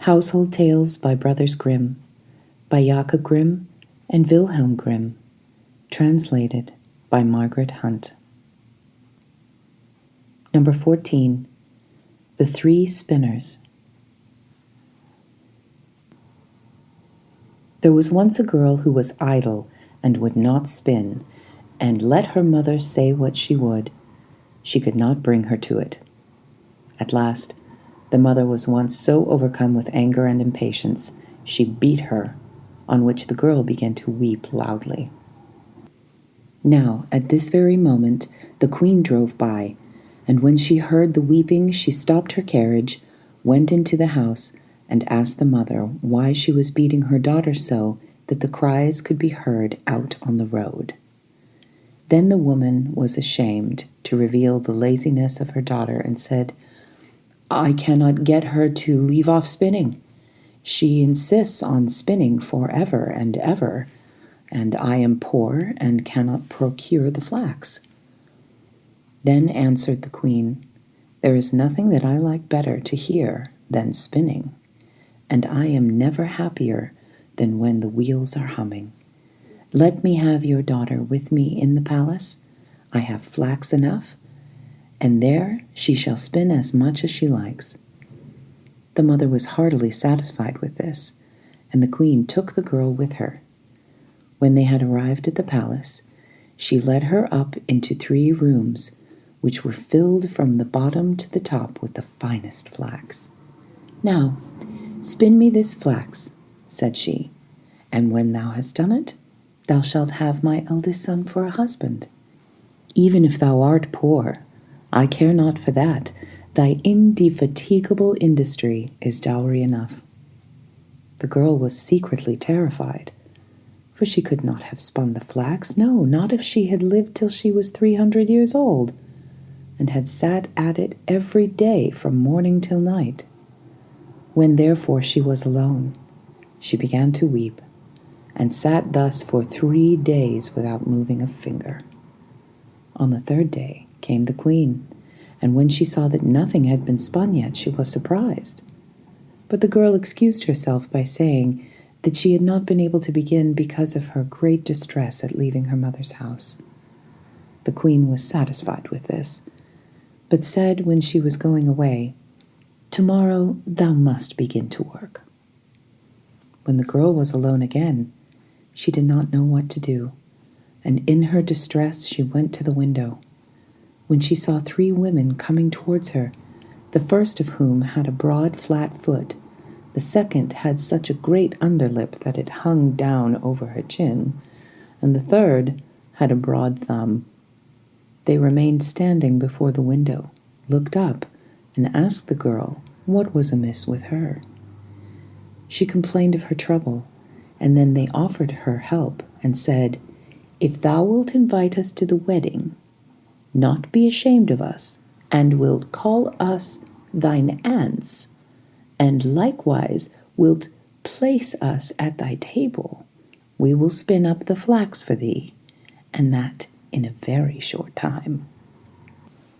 Household Tales by Brothers Grimm, by Jakob Grimm and Wilhelm Grimm, translated by Margaret Hunt. Number 14, The Three Spinners. There was once a girl who was idle and would not spin, and let her mother say what she would, she could not bring her to it. At last, the mother was once so overcome with anger and impatience, she beat her, on which the girl began to weep loudly. Now, at this very moment, the queen drove by, and when she heard the weeping, she stopped her carriage, went into the house, and asked the mother why she was beating her daughter so that the cries could be heard out on the road. Then the woman was ashamed to reveal the laziness of her daughter and said, "I cannot get her to leave off spinning. She insists on spinning forever and ever, and I am poor and cannot procure the flax." Then answered the queen, "There is nothing that I like better to hear than spinning, and I am never happier than when the wheels are humming. Let me have your daughter with me in the palace. I have flax enough, and there she shall spin as much as she likes." The mother was heartily satisfied with this, and the queen took the girl with her. When they had arrived at the palace, she led her up into 3 rooms, which were filled from the bottom to the top with the finest flax. "Now, spin me this flax," said she, "and when thou hast done it, thou shalt have my eldest son for a husband. Even if thou art poor, I care not for that. Thy indefatigable industry is dowry enough." The girl was secretly terrified, for she could not have spun the flax, no, not if she had lived till she was 300 years old, and had sat at it every day from morning till night. When therefore she was alone, she began to weep, and sat thus for 3 days without moving a finger. On the 3rd day came the queen, and when she saw that nothing had been spun yet, she was surprised. But the girl excused herself by saying that she had not been able to begin because of her great distress at leaving her mother's house. The queen was satisfied with this, but said when she was going away, "Tomorrow thou must begin to work." When the girl was alone again, she did not know what to do, and in her distress she went to the window, when she saw 3 women coming towards her, the first of whom had a broad flat foot, the second had such a great underlip that it hung down over her chin, and the third had a broad thumb. They remained standing before the window, looked up, and asked the girl what was amiss with her. She complained of her trouble, and then they offered her help and said, "If thou wilt invite us to the wedding, not be ashamed of us, and wilt call us thine aunts, and likewise wilt place us at thy table, we will spin up the flax for thee, and that in a very short time."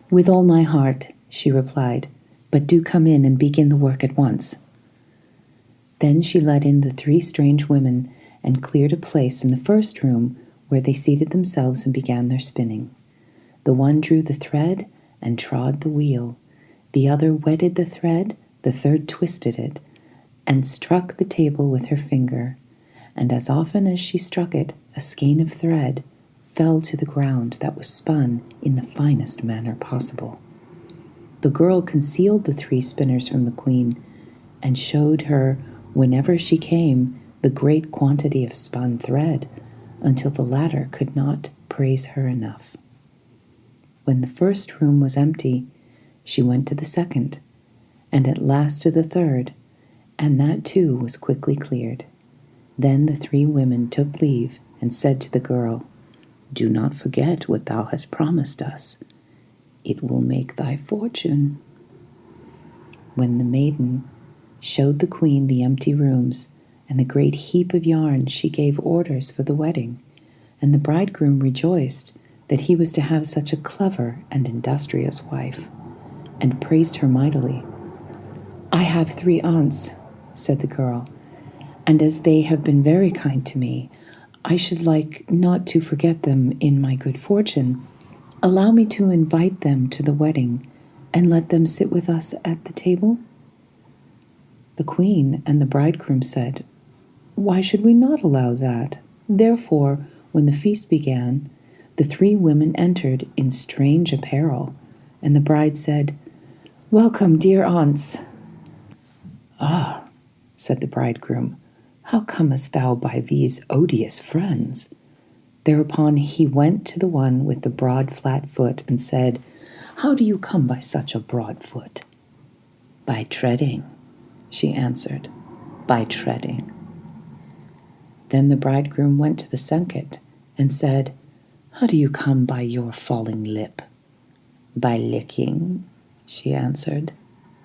"With all my heart," she replied, "but do come in and begin the work at once." Then she led in the 3 strange women and cleared a place in the first room where they seated themselves and began their spinning. The one drew the thread and trod the wheel, the other wetted the thread, the third twisted it, and struck the table with her finger, and as often as she struck it, a skein of thread fell to the ground that was spun in the finest manner possible. The girl concealed the 3 spinners from the queen, and showed her, whenever she came, the great quantity of spun thread, until the latter could not praise her enough. When the first room was empty, she went to the second, and at last to the third, and that too was quickly cleared. Then the 3 women took leave and said to the girl, "Do not forget what thou hast promised us. It will make thy fortune." When the maiden showed the queen the empty rooms and the great heap of yarn, she gave orders for the wedding, and the bridegroom rejoiced that he was to have such a clever and industrious wife, and praised her mightily. "I have 3 aunts, said the girl, "and as they have been very kind to me, I should like not to forget them in my good fortune. Allow me to invite them to the wedding and let them sit with us at the table." The queen and the bridegroom said, "Why should we not allow that?" Therefore, when the feast began, the three women entered in strange apparel, and the bride said, "Welcome, dear aunts." "Ah," said the bridegroom, "how comest thou by these odious friends?" Thereupon he went to the one with the broad flat foot and said, "How do you come by such a broad foot?" "By treading," she answered, "by treading." Then the bridegroom went to the second and said, "How do you come by your falling lip?" "By licking," she answered,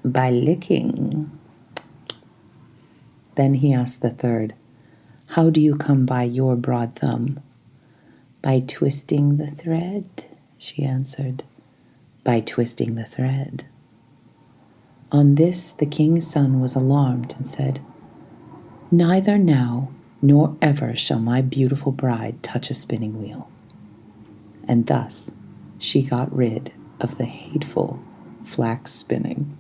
"by licking." Then he asked the third, "How do you come by your broad thumb?" "By twisting the thread," she answered, "by twisting the thread." On this the king's son was alarmed and said, "Neither now nor ever shall my beautiful bride touch a spinning wheel." And thus she got rid of the hateful flax spinning.